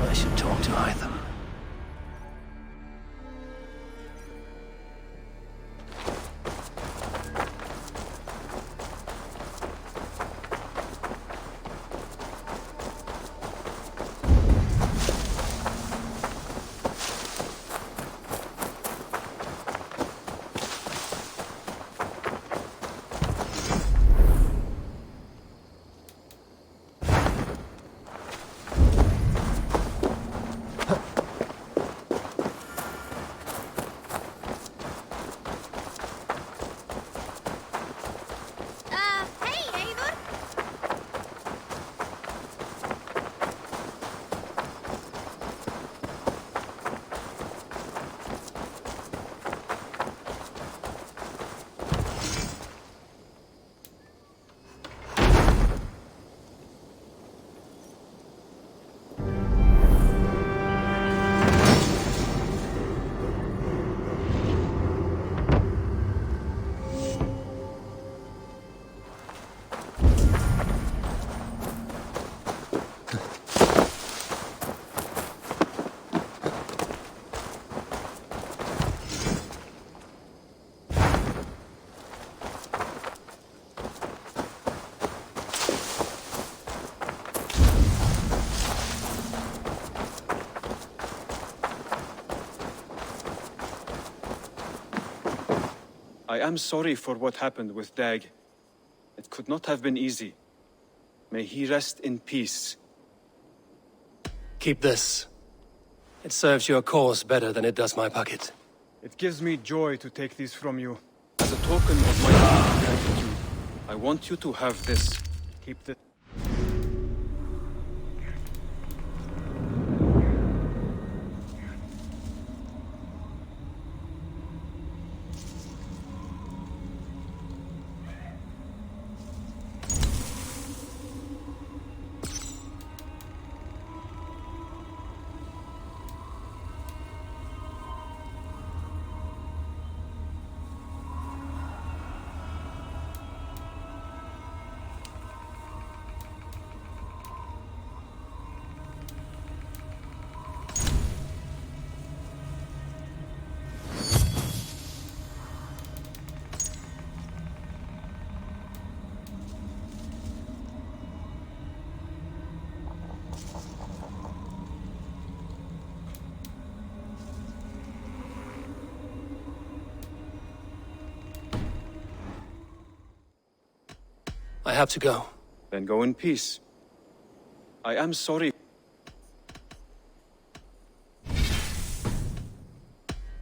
I should talk to either. I am sorry for what happened with Dag. It could not have been easy. May he rest in peace. Keep this. It serves your cause better than it does my pocket. It gives me joy to take these from you. As a token of my deep gratitude, I want you to have this. Keep this. I have to go. Then go in peace. I am sorry.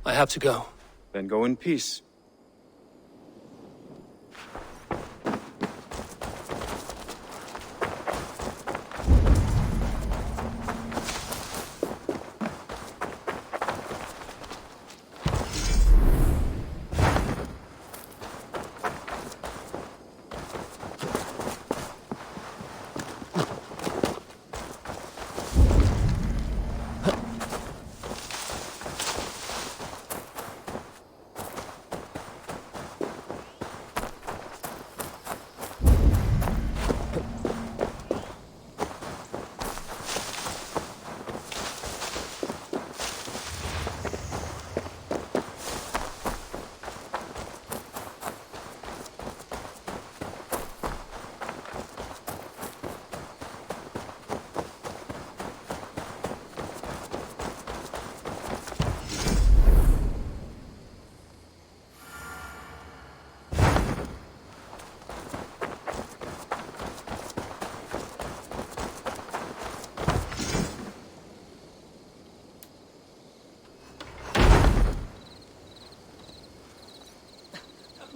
I have to go. Then go in peace.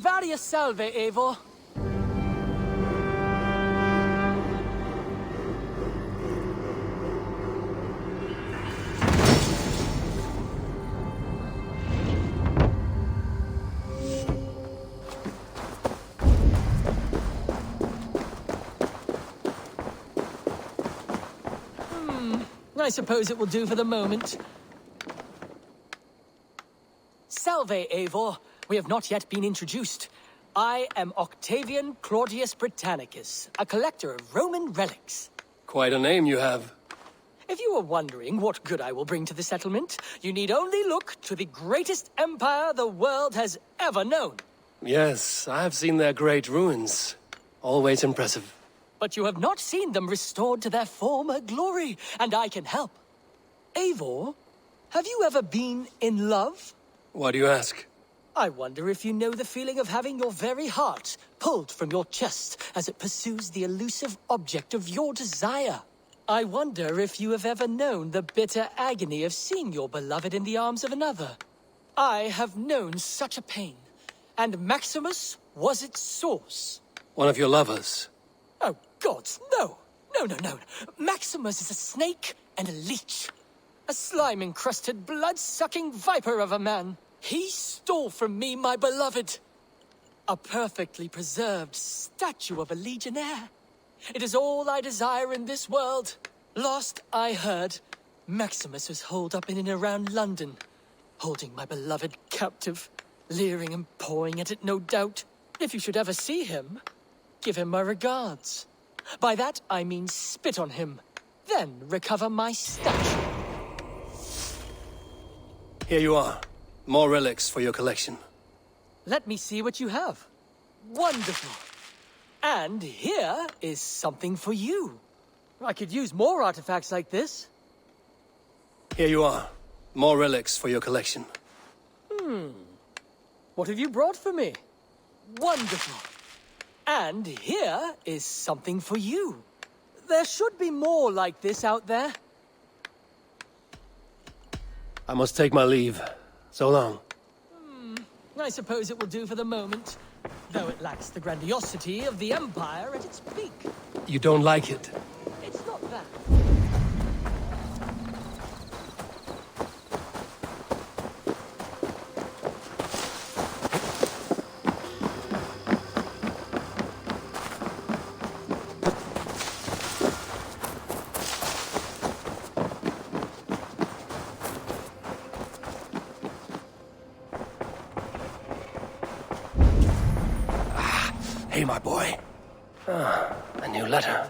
Varia salve, Eivor. I suppose it will do for the moment. Salve, Eivor. We have not yet been introduced. I am Octavian Claudius Britannicus, a collector of Roman relics. Quite a name you have. If you are wondering what good I will bring to the settlement, you need only look to the greatest empire the world has ever known. Yes, I've seen their great ruins. Always impressive. But you have not seen them restored to their former glory, and I can help. Eivor, have you ever been in love? Why do you ask? I wonder if you know the feeling of having your very heart pulled from your chest as it pursues the elusive object of your desire. I wonder if you have ever known the bitter agony of seeing your beloved in the arms of another. I have known such a pain, and Maximus was its source. One of your lovers? Oh, gods, no! No. Maximus is a snake and a leech. A slime-encrusted, blood-sucking viper of a man. He stole from me my beloved. A perfectly preserved statue of a legionnaire. It is all I desire in this world. Last I heard, Maximus was holed up in and around London, holding my beloved captive, leering and pawing at it, no doubt. If you should ever see him, give him my regards. By that I mean spit on him, then recover my statue. Here you are. More relics for your collection. Let me see what you have. Wonderful. And here is something for you. I could use more artifacts like this. Here you are. More relics for your collection. What have you brought for me? Wonderful. And here is something for you. There should be more like this out there. I must take my leave. So long. I suppose it will do for the moment, though it lacks the grandiosity of the Empire at its peak. You don't like it? It's not that. Hey, my boy. A new letter.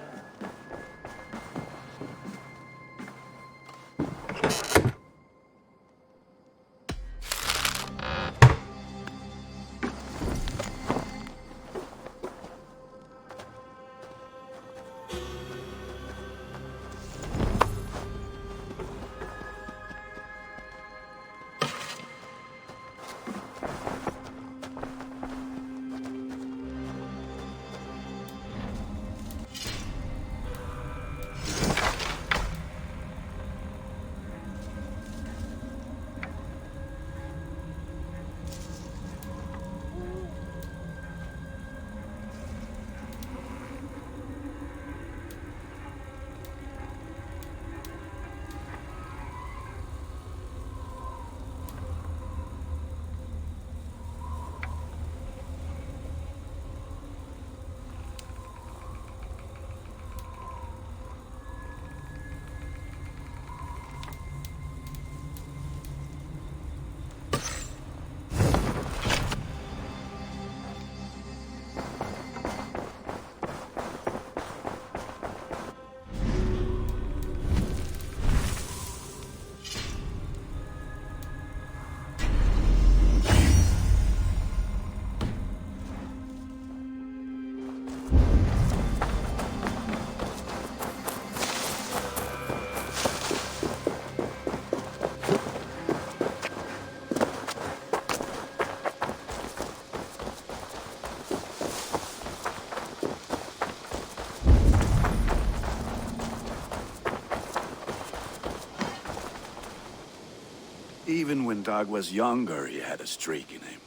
Even when Doug was younger, he had a streak in him.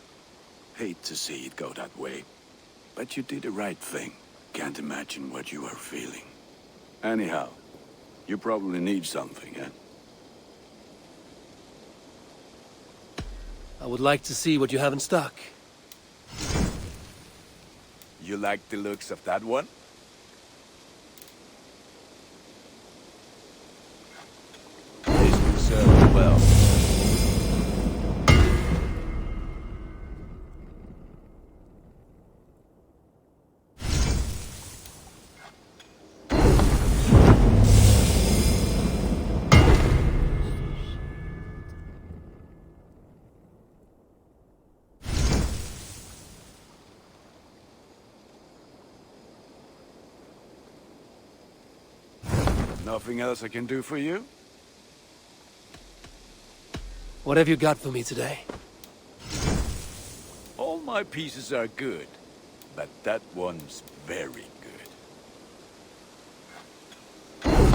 Hate to see it go that way. But you did the right thing. Can't imagine what you are feeling. Anyhow, you probably need something, eh? I would like to see what you have in stock. You like the looks of that one? This will serve you well. Nothing else I can do for you? What have you got for me today? All my pieces are good, but that one's very good.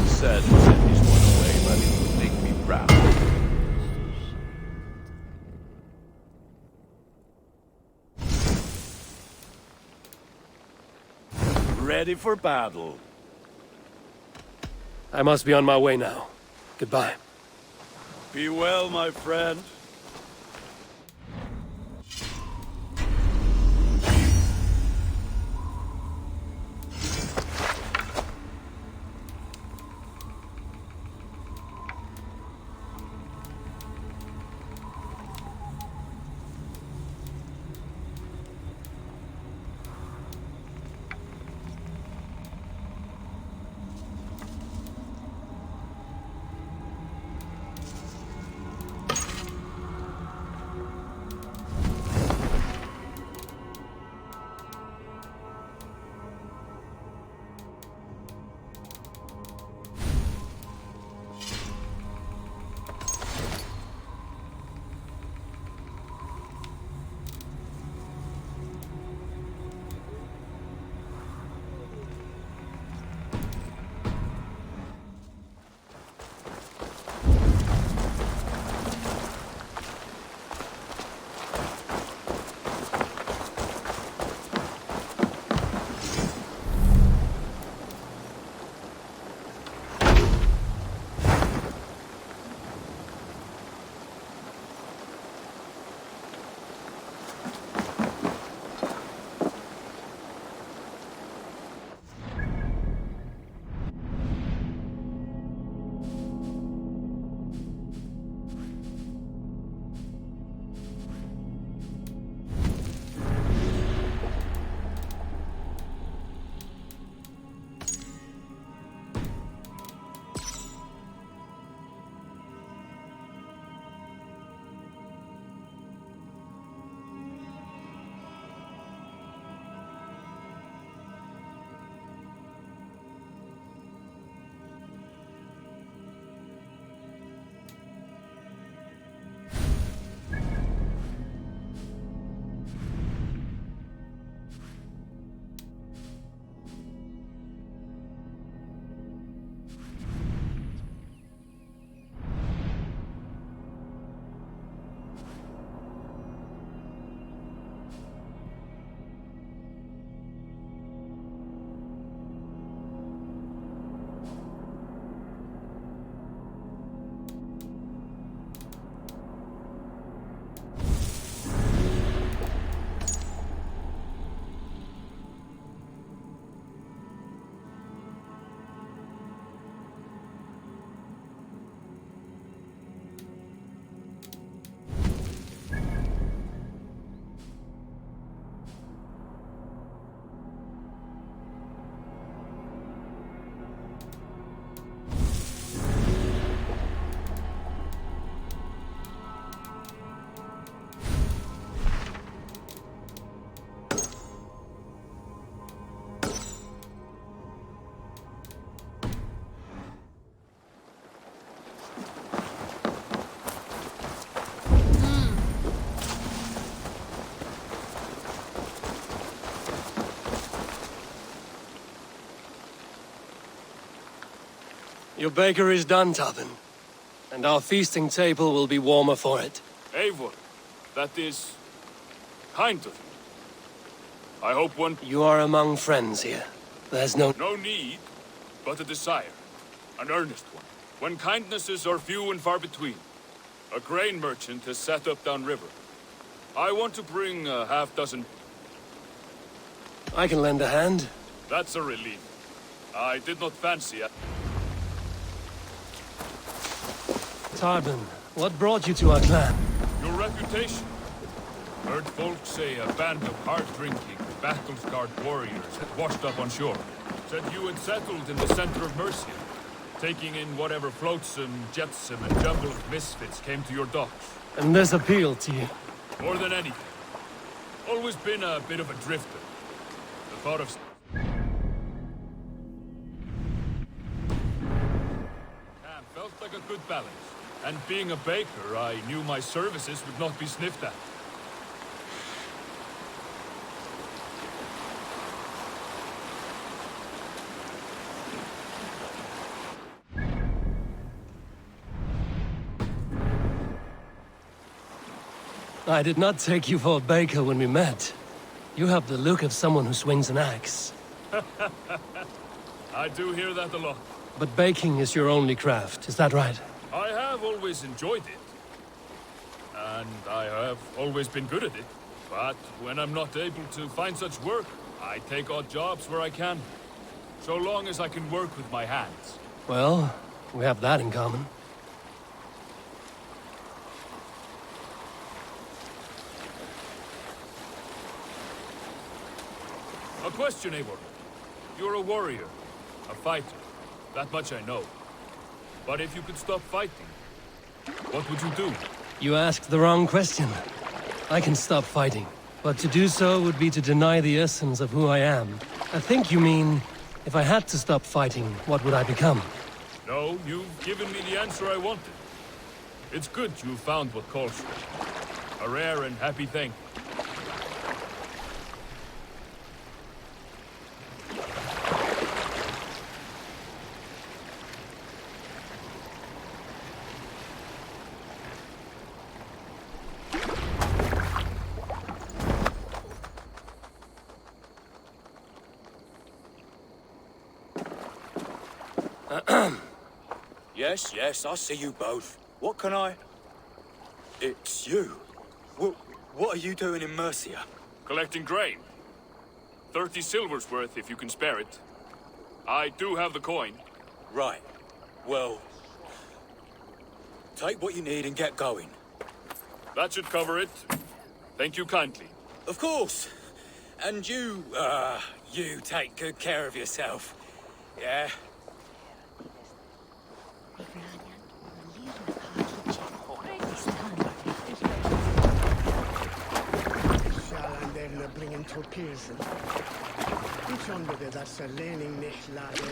Sad to send this one away, but it would make me proud. Ready for battle. I must be on my way now. Goodbye. Be well, my friend. Your baker is done, Tobin. And our feasting table will be warmer for it. Eivor, that is kind of you. I hope one... You are among friends here. There's no... No need, but a desire. An earnest one. When kindnesses are few and far between. A grain merchant has set up downriver. I want to bring a half-dozen... I can lend a hand. That's a relief. I did not fancy it. Tarbin, what brought you to our clan? Your reputation. Heard folks say a band of hard-drinking, battle-scarred warriors had washed up on shore. Said you had settled in the center of Mercia, taking in whatever flotsam, jetsam, and jumble of misfits came to your docks. And this appealed to you? More than anything. Always been a bit of a drifter. The thought of... seemed like a good balance. And being a baker, I knew my services would not be sniffed at. I did not take you for a baker when we met. You have the look of someone who swings an axe. I do hear that a lot. But baking is your only craft, is that right? I have always enjoyed it. And I have always been good at it. But when I'm not able to find such work, I take odd jobs where I can. So long as I can work with my hands. Well, we have that in common. A question, Eivor. You're a warrior, a fighter. That much I know. But if you could stop fighting, what would you do? You asked the wrong question. I can stop fighting, but to do so would be to deny the essence of who I am. I think you mean, if I had to stop fighting, what would I become? No, you've given me the answer I wanted. It's good you found what calls you. A rare and happy thing. Yes, I see you both. What can I... It's you. What are you doing in Mercia? Collecting grain. 30 silver's worth if you can spare it. I do have the coin. Right. Well... take what you need and get going. That should cover it. Thank you kindly. Of course. And you take good care of yourself. Yeah? Bringen torpeden. Hiç onda da serlening nehlade.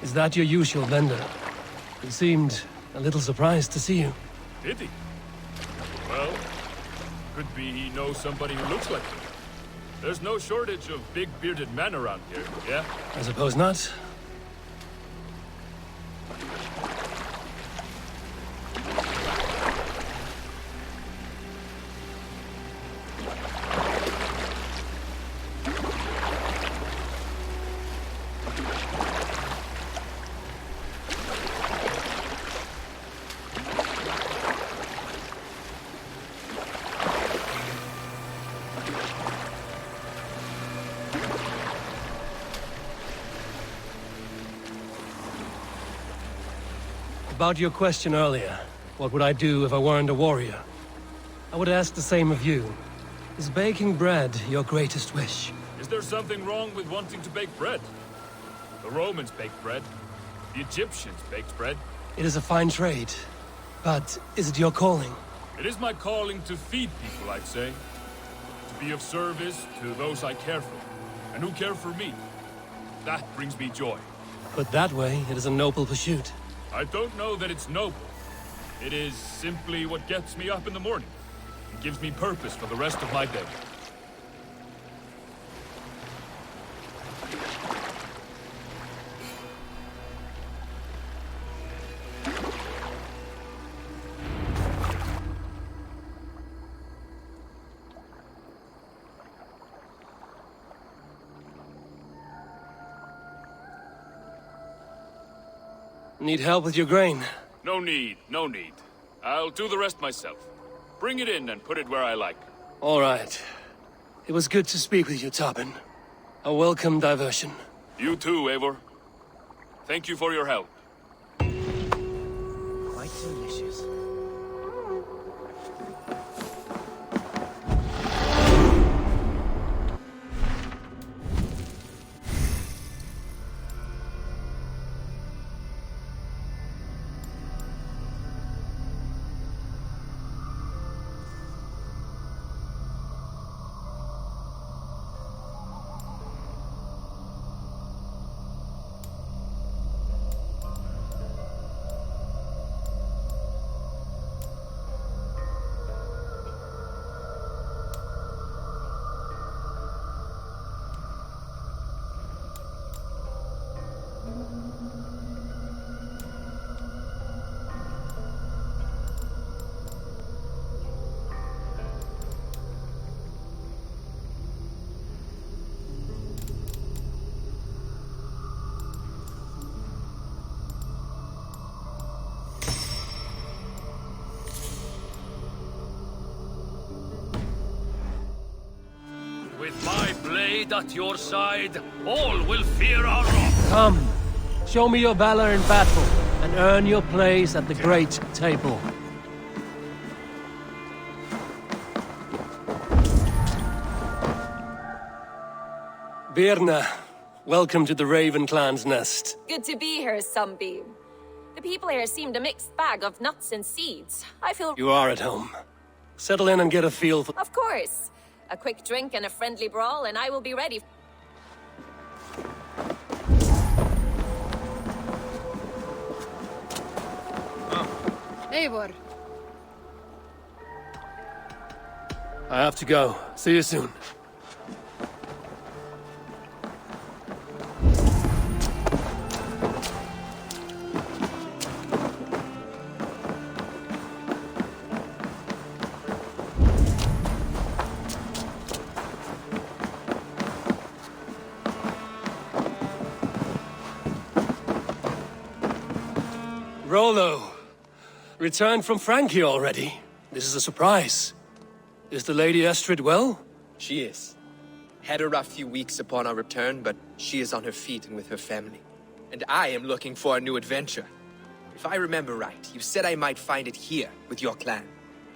Is that your usual vendor? He seemed a little surprised to see you. Did he? Well, could be he knows somebody who looks like him. There's no shortage of big bearded men around here, yeah? I suppose not. About your question earlier, what would I do if I weren't a warrior? I would ask the same of you. Is baking bread your greatest wish? Is there something wrong with wanting to bake bread? The Romans baked bread. The Egyptians baked bread. It is a fine trade, but is it your calling? It is my calling to feed people, I'd say. To be of service to those I care for, and who care for me. That brings me joy. Put that way, it is a noble pursuit. I don't know that it's noble. It is simply what gets me up in the morning and gives me purpose for the rest of my day. Need help with your grain? No need, no need. I'll do the rest myself. Bring it in and put it where I like. All right. It was good to speak with you, Tobin. A welcome diversion. You too, Eivor. Thank you for your help. Quite delicious. With my blade at your side, all will fear our wrath. Come, show me your valor in battle, and earn your place at the great table. Birna, welcome to the Raven Clan's nest. Good to be here, Sunbeam. The people here seemed a mixed bag of nuts and seeds. I feel... You are at home. Settle in and get a feel for... Of course. A quick drink and a friendly brawl, and I will be ready. Eivor. I have to go. See you soon. Rollo, returned from Frankie already. This is a surprise. Is the Lady Estrid well? She is. Had a rough few weeks upon our return, but she is on her feet and with her family. And I am looking for a new adventure. If I remember right, you said I might find it here with your clan.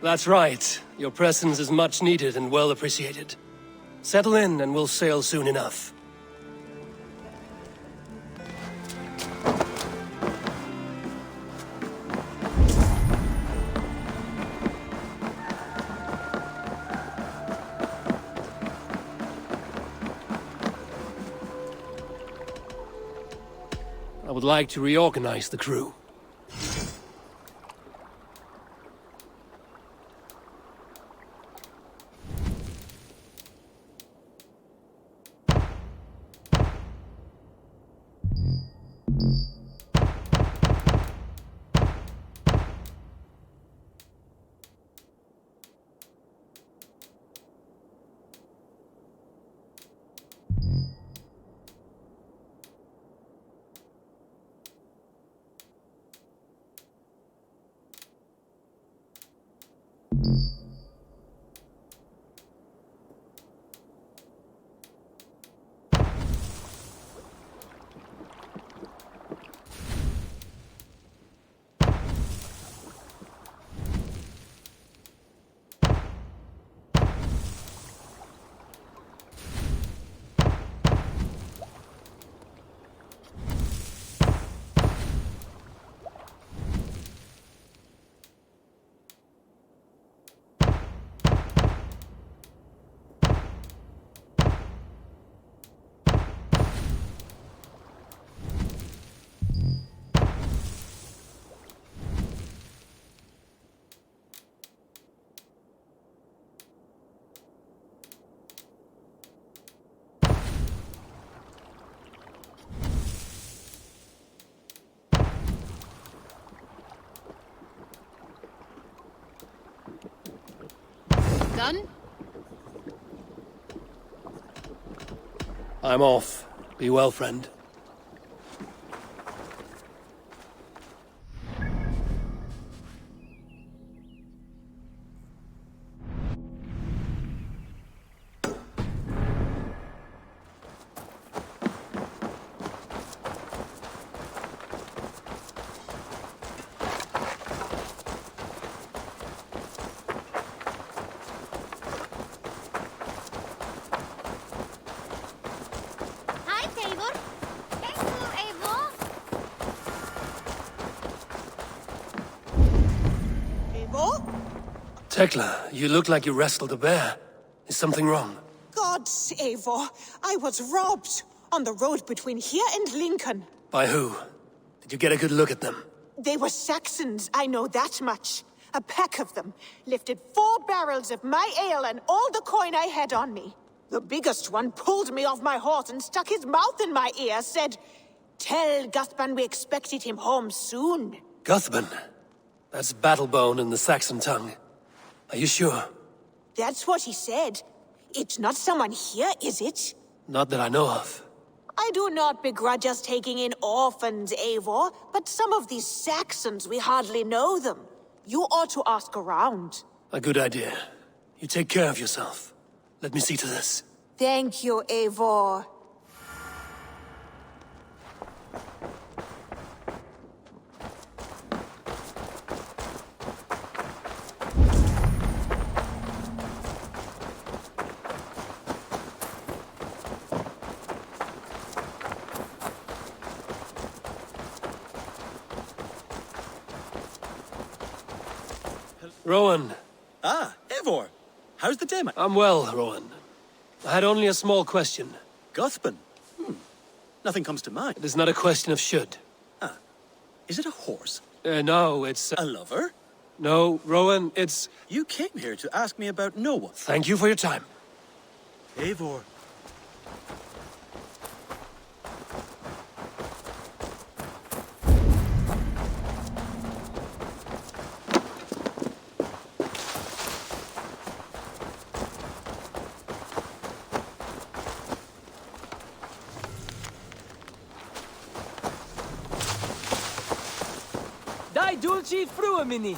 That's right. Your presence is much needed and well appreciated. Settle in and we'll sail soon enough. I would like to reorganize the crew. Done? I'm off. Be well, friend. Tekla, you look like you wrestled a bear. Is something wrong? Gods, Eivor, I was robbed on the road between here and Lincoln. By who? Did you get a good look at them? They were Saxons, I know that much. A pack of them lifted 4 barrels of my ale and all the coin I had on me. The biggest one pulled me off my horse and stuck his mouth in my ear, said, "Tell Guthban we expected him home soon." Guthban? That's Battlebone in the Saxon tongue. Are you sure? That's what he said. It's not someone here, is it? Not that I know of. I do not begrudge us taking in orphans, Eivor, but some of these Saxons, we hardly know them. You ought to ask around. A good idea. You take care of yourself. Let me see to this. Thank you, Eivor. Rowan. Ah, Eivor. How's the day, mate? I'm well, Rowan. I had only a small question. Guthban? Nothing comes to mind. It is not a question of should. Ah. Is it a horse? No, it's... A lover? No, Rowan, it's... You came here to ask me about no one. Thank you for your time. Eivor. Dai dulci fruamini.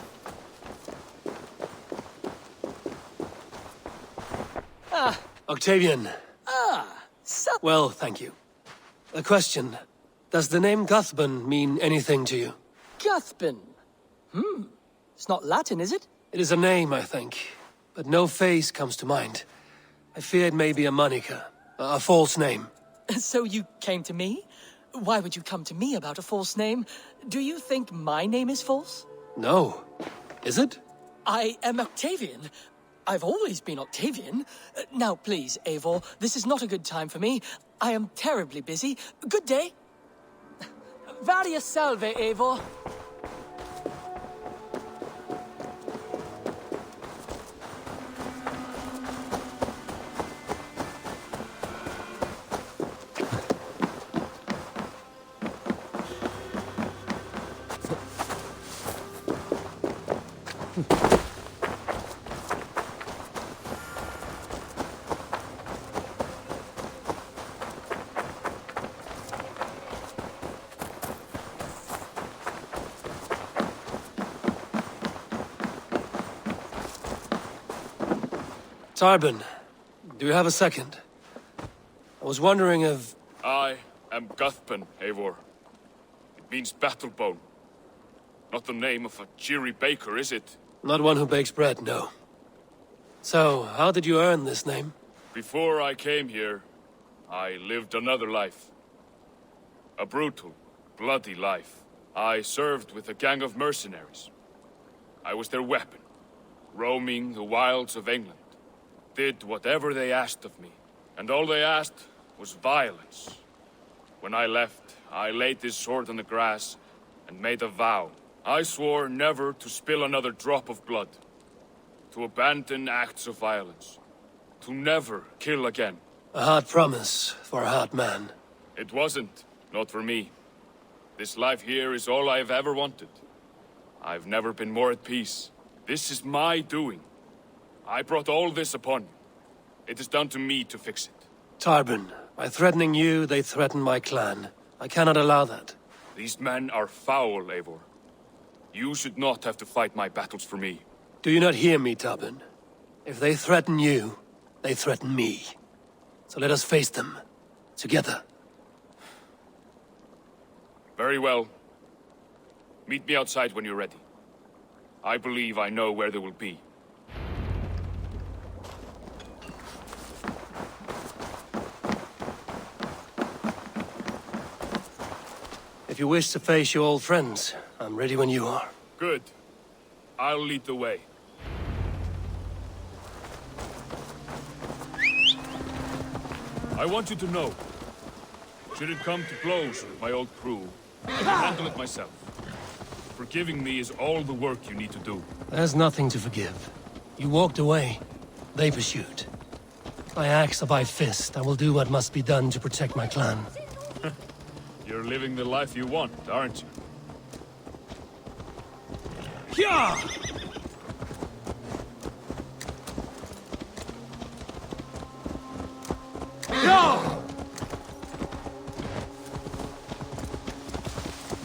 Octavian. So Well, thank you. A question. Does the name Guthban mean anything to you? Guthban. It's not Latin, is it? It is a name, I think, but no face comes to mind. I fear it may be a moniker, a false name. So you came to me? Why would you come to me about a false name? Do you think my name is false? No. Is it? I am Octavian. I've always been Octavian. Now, please, Eivor, this is not a good time for me. I am terribly busy. Good day. Varia salve, Eivor. Tarbin, do you have a second? I was wondering if... I am Guthban, Eivor. It means battle bone. Not the name of a cheery baker, is it? Not one who bakes bread, no. So, how did you earn this name? Before I came here, I lived another life. A brutal, bloody life. I served with a gang of mercenaries. I was their weapon, roaming the wilds of England. Did whatever they asked of me, and all they asked was violence. When I left, I laid this sword on the grass and made a vow. I swore never to spill another drop of blood, to abandon acts of violence, to never kill again. A hard promise for a hard man. It wasn't, not for me. This life here is all I've ever wanted. I've never been more at peace. This is my doing. I brought all this upon you. It is down to me to fix it. Tarbin, by threatening you, they threaten my clan. I cannot allow that. These men are foul, Eivor. You should not have to fight my battles for me. Do you not hear me, Tarbin? If they threaten you, they threaten me. So let us face them. Together. Very well. Meet me outside when you're ready. I believe I know where they will be. If you wish to face your old friends, I'm ready when you are. Good. I'll lead the way. I want you to know, should it come to blows with my old crew, I can handle it myself. Forgiving me is all the work you need to do. There's nothing to forgive. You walked away. They pursued. By axe or by fist, I will do what must be done to protect my clan. You're living the life you want, aren't you? Yeah! No!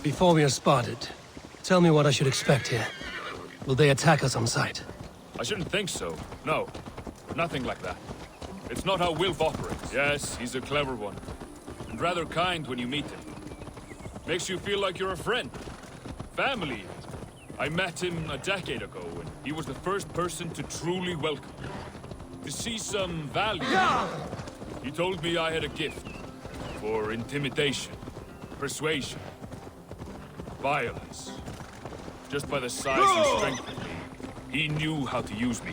Before we are spotted, tell me what I should expect here. Will they attack us on sight? I shouldn't think so. No. Nothing like that. It's not how Wilf operates. Yes, he's a clever one. And rather kind when you meet him. Makes you feel like you're a friend. Family. I met him a decade ago, and he was the first person to truly welcome me. To see some value. He told me I had a gift. For intimidation. Persuasion. Violence. Just by the size and strength of me, he knew how to use me.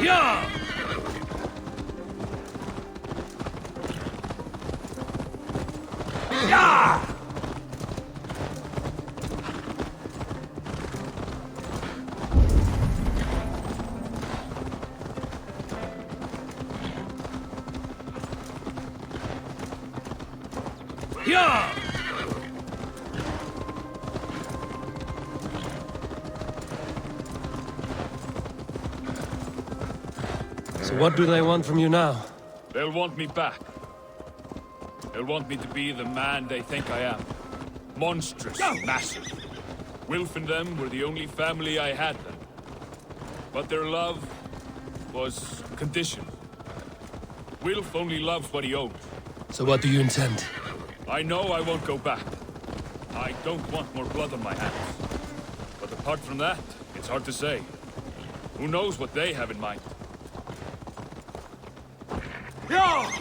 Yeah! Yeah! Yeah! So what do they want from you now? They'll want me back. They'll want me to be the man they think I am. Monstrous, massive. Wilf and them were the only family I had then. But their love was conditional. Wilf only loves what he owns. So what do you intend? I know I won't go back. I don't want more blood on my hands. But apart from that, it's hard to say. Who knows what they have in mind? Yeah!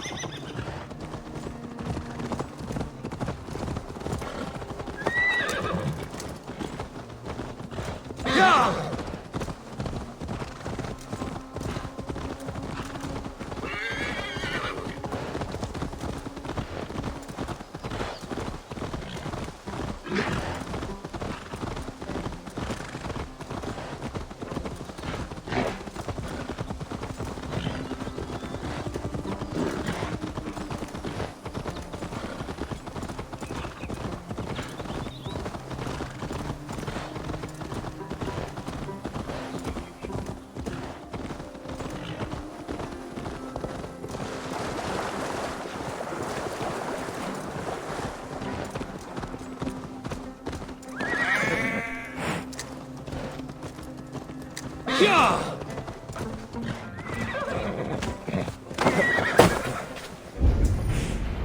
Yeah!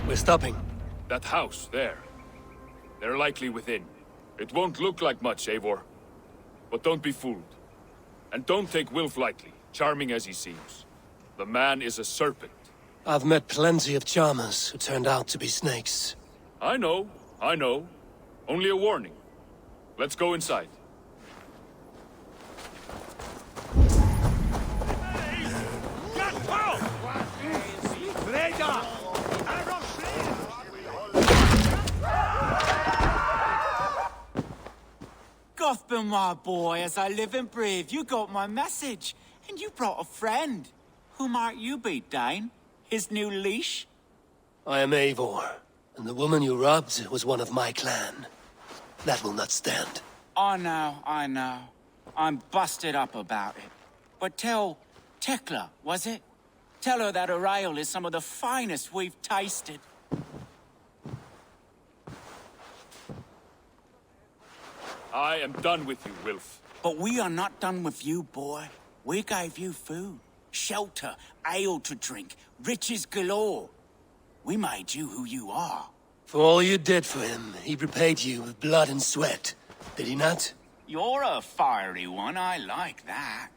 We're stopping. That house, there. They're likely within. It won't look like much, Eivor. But don't be fooled. And don't take Wilf lightly, charming as he seems. The man is a serpent. I've met plenty of charmers who turned out to be snakes. I know. Only a warning. Let's go inside. Gothman, my boy, as I live and breathe, you got my message. And you brought a friend. Who might you be, Dane? His new leash? I am Eivor, and the woman you robbed was one of my clan. That will not stand. I know. I'm busted up about it. But tell Tekla, was it? Tell her that her ale is some of the finest we've tasted. I am done with you, Wilf. But we are not done with you, boy. We gave you food, shelter, ale to drink, riches galore. We made you who you are. For all you did for him, he repaid you with blood and sweat. Did he not? You're a fiery one, I like that.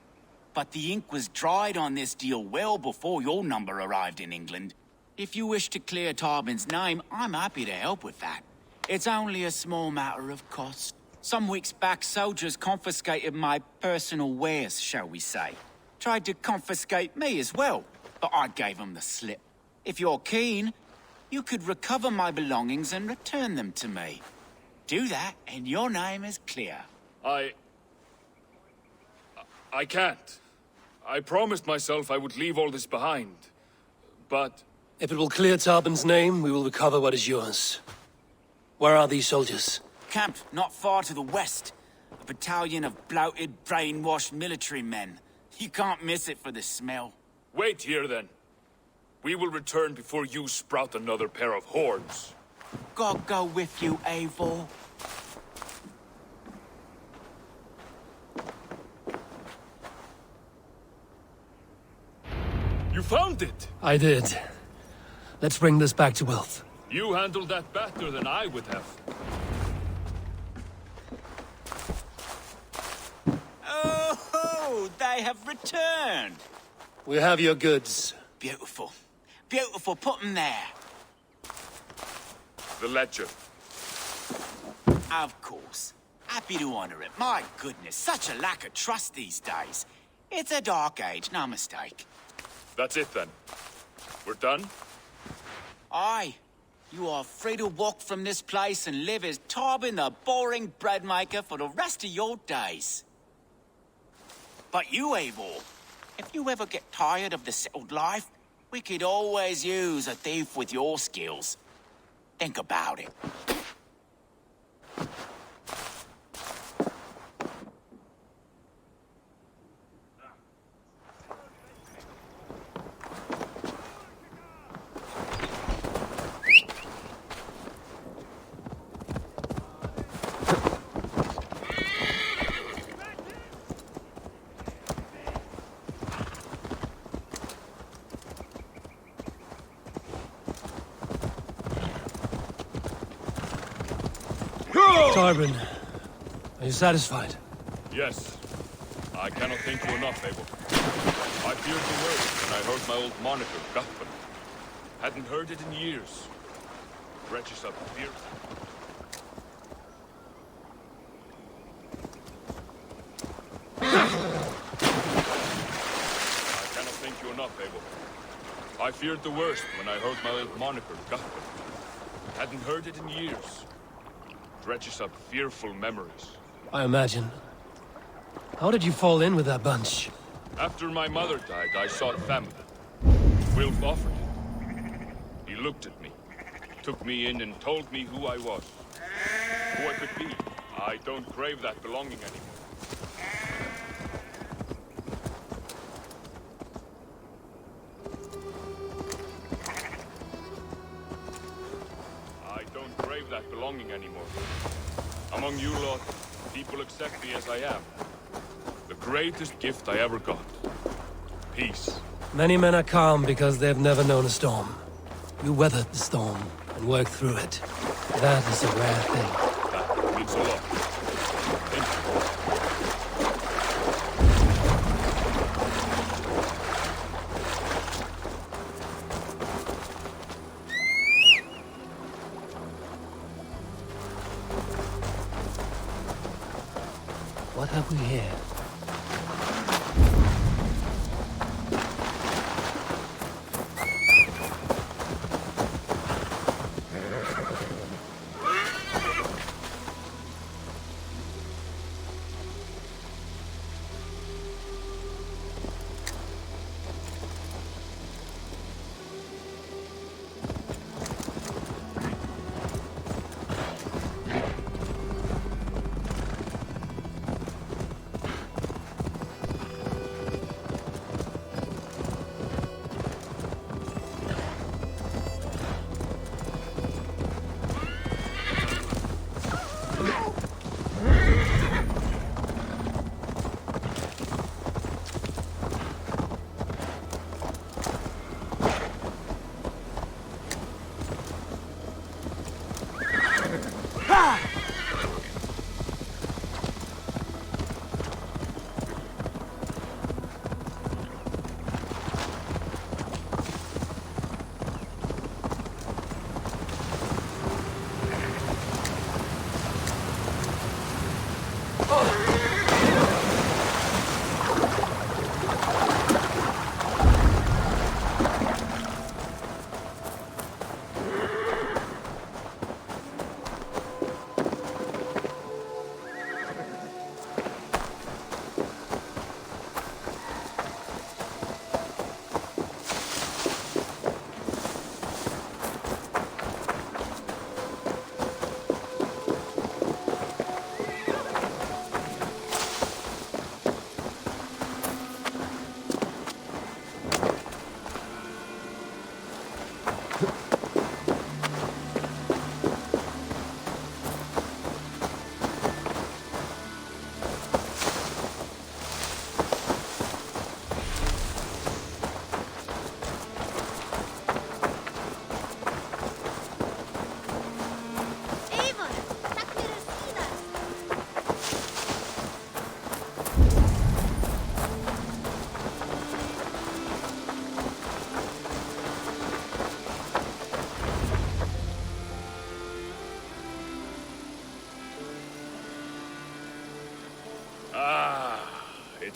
But the ink was dried on this deal well before your number arrived in England. If you wish to clear Tarbin's name, I'm happy to help with that. It's only a small matter of cost. Some weeks back, soldiers confiscated my personal wares, shall we say. Tried to confiscate me as well, but I gave them the slip. If you're keen, you could recover my belongings and return them to me. Do that, and your name is clear. I can't. I promised myself I would leave all this behind. But... If it will clear Tarbin's name, we will recover what is yours. Where are these soldiers? Camped not far to the west. A battalion of bloated, brainwashed military men. You can't miss it for the smell. Wait here, then. We will return before you sprout another pair of horns. God go with you, Eivor. You found it! I did. Let's bring this back to Wilf. You handled that better than I would have. Oh, they have returned. We have your goods. Beautiful. Beautiful, put them there. The ledger. Of course. Happy to honor it. My goodness, such a lack of trust these days. It's a dark age, no mistake. That's it then. We're done? Aye. You are free to walk from this place and live as Tarbin the boring bread maker for the rest of your days. But you, Eivor, if you ever get tired of the settled life, we could always use a thief with your skills. Think about it. Tarbin, are you satisfied? Yes. I cannot thank you enough, Abel. I feared the worst when I heard my old moniker, Lütfen. Hadn't heard it in years. Wretches up fear. I cannot thank you enough, Abel. I feared the worst when I heard my old moniker, Lütfen. Hadn't heard it in years. Dredges up fearful memories. I imagine. How did you fall in with that bunch? After my mother died, I sought family. Wilf offered it. He looked at me, took me in and told me who I was. Who I could be. I don't crave that belonging anymore. I don't crave that belonging anymore. Among you lot, people accept me as I am. The greatest gift I ever got. Peace. Many men are calm because they've never known a storm. You weathered the storm and worked through it. That is a rare thing. That means a lot. Thank What have we here?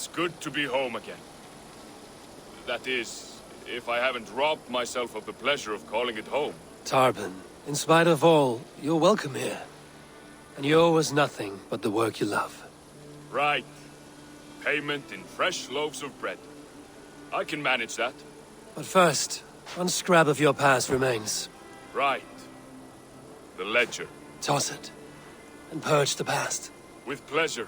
It's good to be home again. That is, if I haven't robbed myself of the pleasure of calling it home. Tarbin, in spite of all, you're welcome here. And you owe us nothing but the work you love. Right. Payment in fresh loaves of bread. I can manage that. But first, one scrap of your past remains. Right. The ledger. Toss it, and purge the past. With pleasure.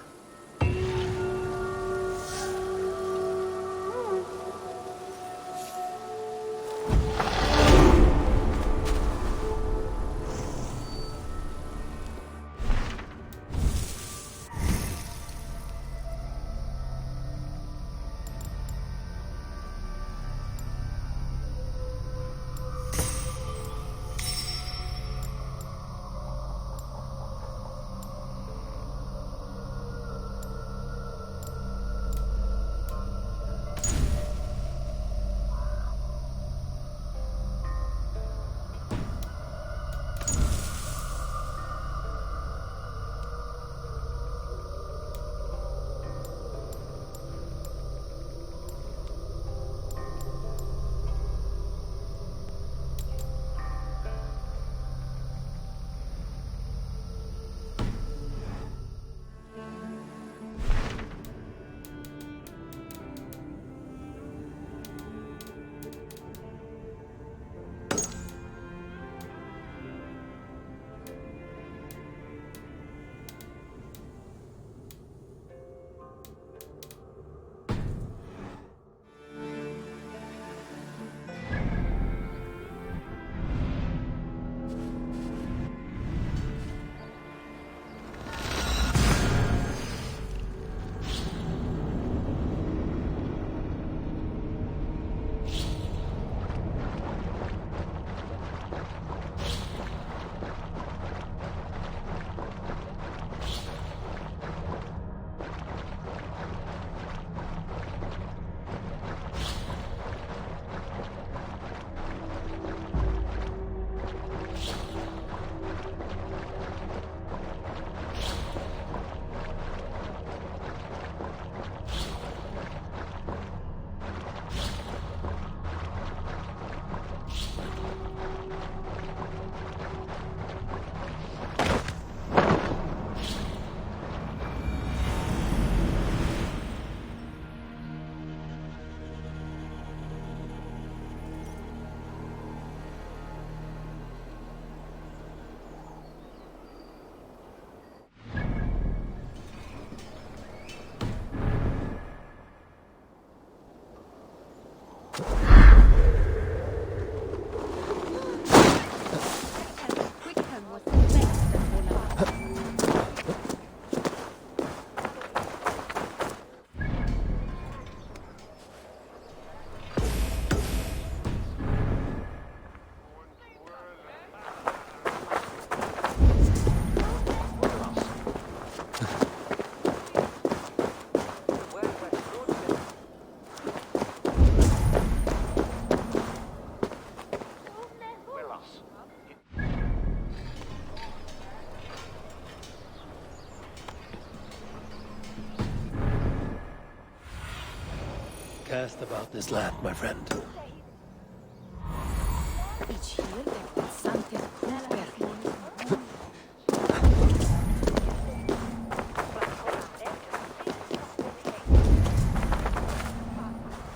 Cast about this land, my friend.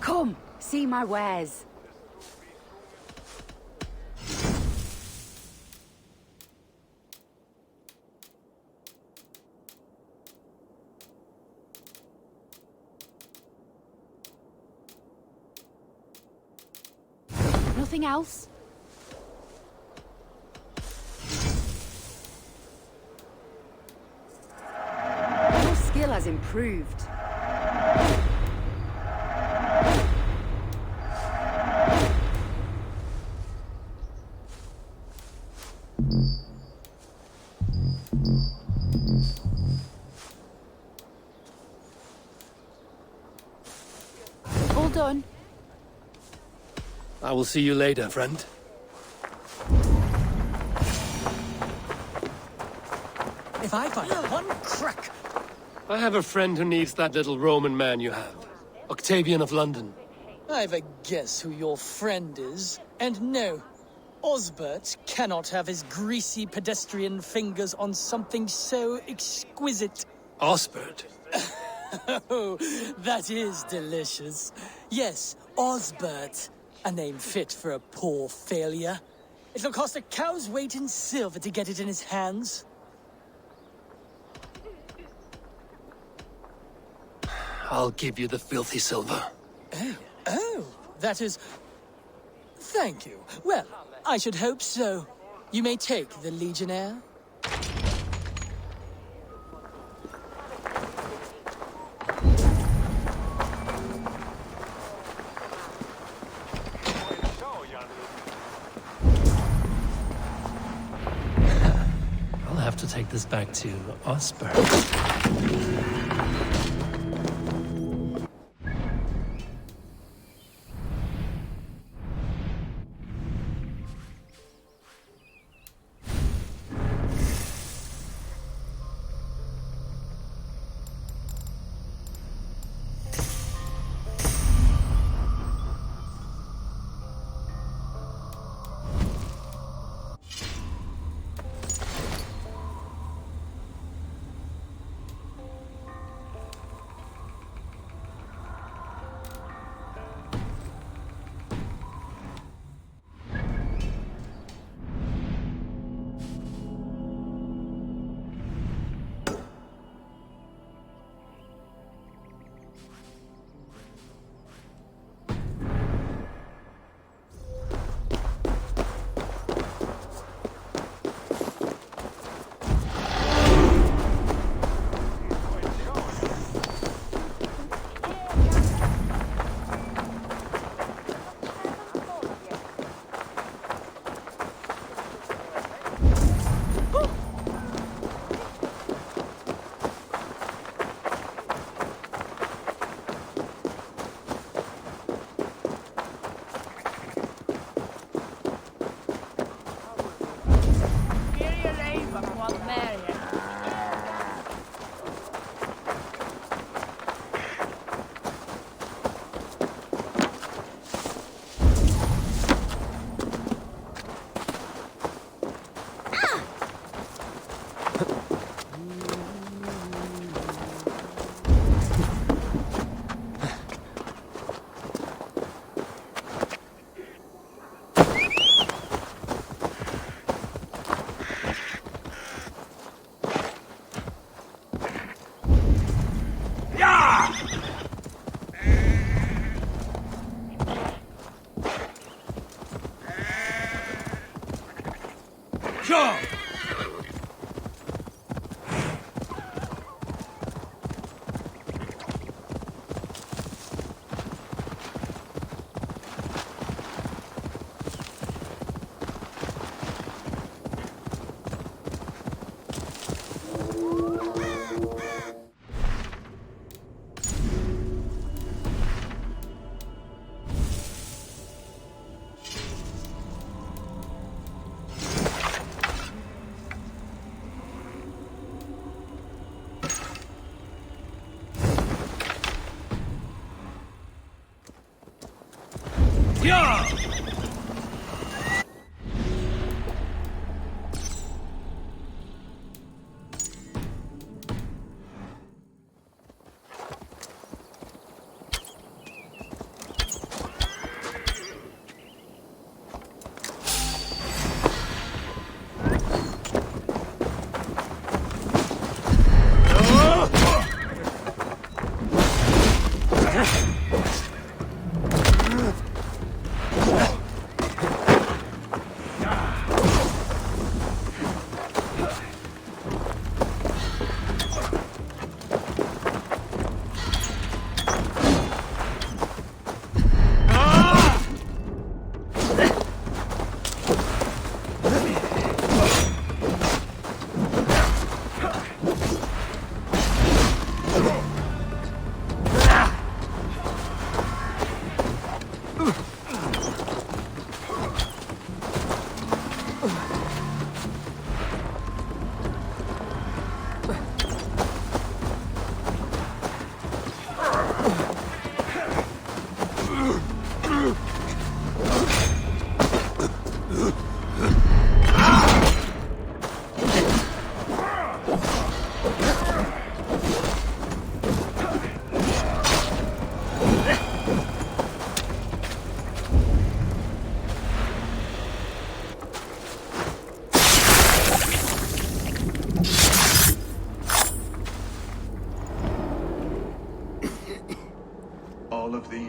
Come, see my wares. Nothing else? Your skill has improved. All done. I will see you later, friend. If I find one crack... I have a friend who needs that little Roman man you have. Octavian of London. I've a guess who your friend is. And no, Osbert cannot have his greasy pedestrian fingers on something so exquisite. Osbert? Oh, that is delicious. Yes, Osbert. A name fit for a poor failure. It'll cost a cow's weight in silver to get it in his hands. I'll give you the filthy silver. Oh, that is... Thank you. Well, I should hope so. You may take the Legionnaire. I'll have to take this back to Osbert.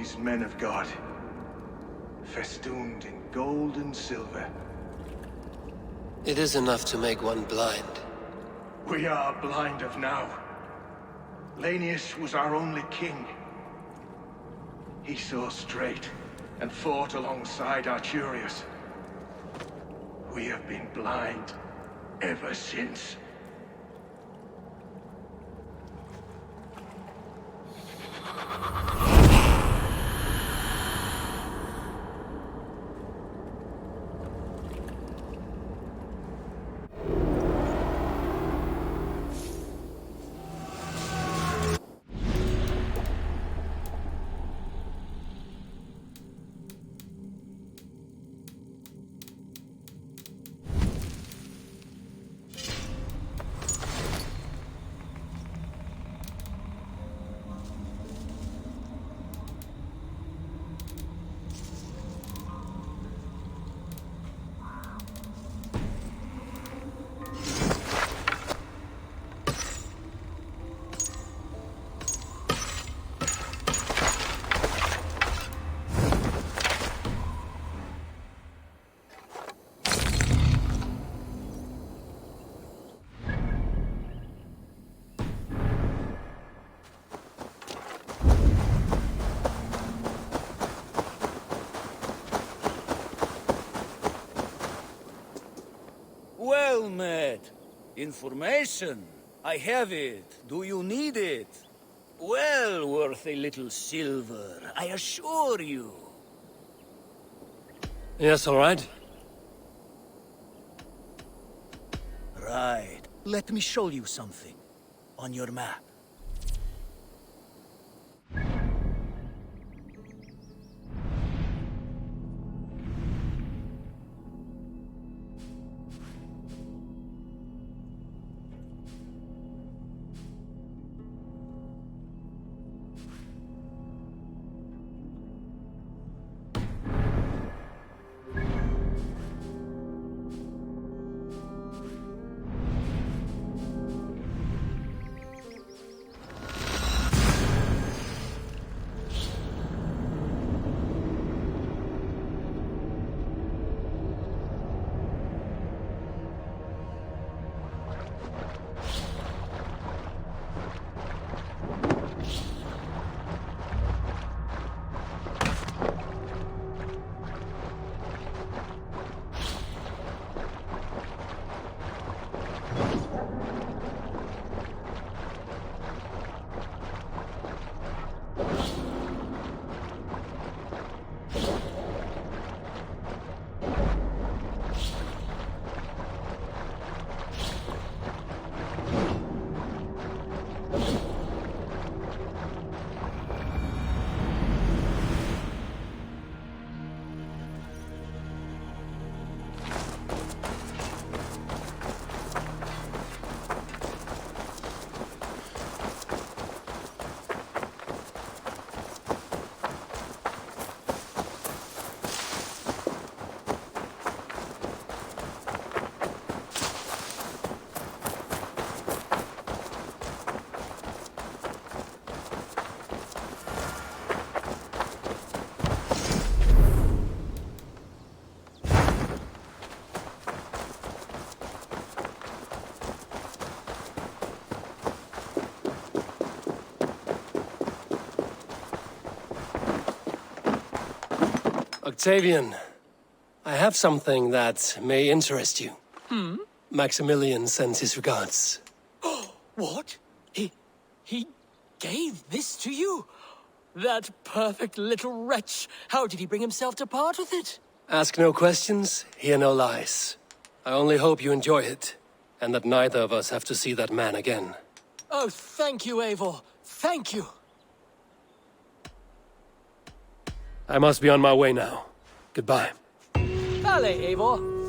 these men of God, festooned in gold and silver. It is enough to make one blind. We are blind of now. Lanius was our only king. He saw straight and fought alongside Arturius. We have been blind ever since. Well met. Information. I have it. Do you need it? Well worth a little silver, I assure you. Yes, all right. Right. Let me show you something. On your map. Octavian, I have something that may interest you. Hmm? Maximilian sends his regards. What? He gave this to you? That perfect little wretch. How did he bring himself to part with it? Ask no questions, hear no lies. I only hope you enjoy it, and that neither of us have to see that man again. Oh, thank you, Eivor. Thank you. I must be on my way now. Goodbye. Vale, Eivor.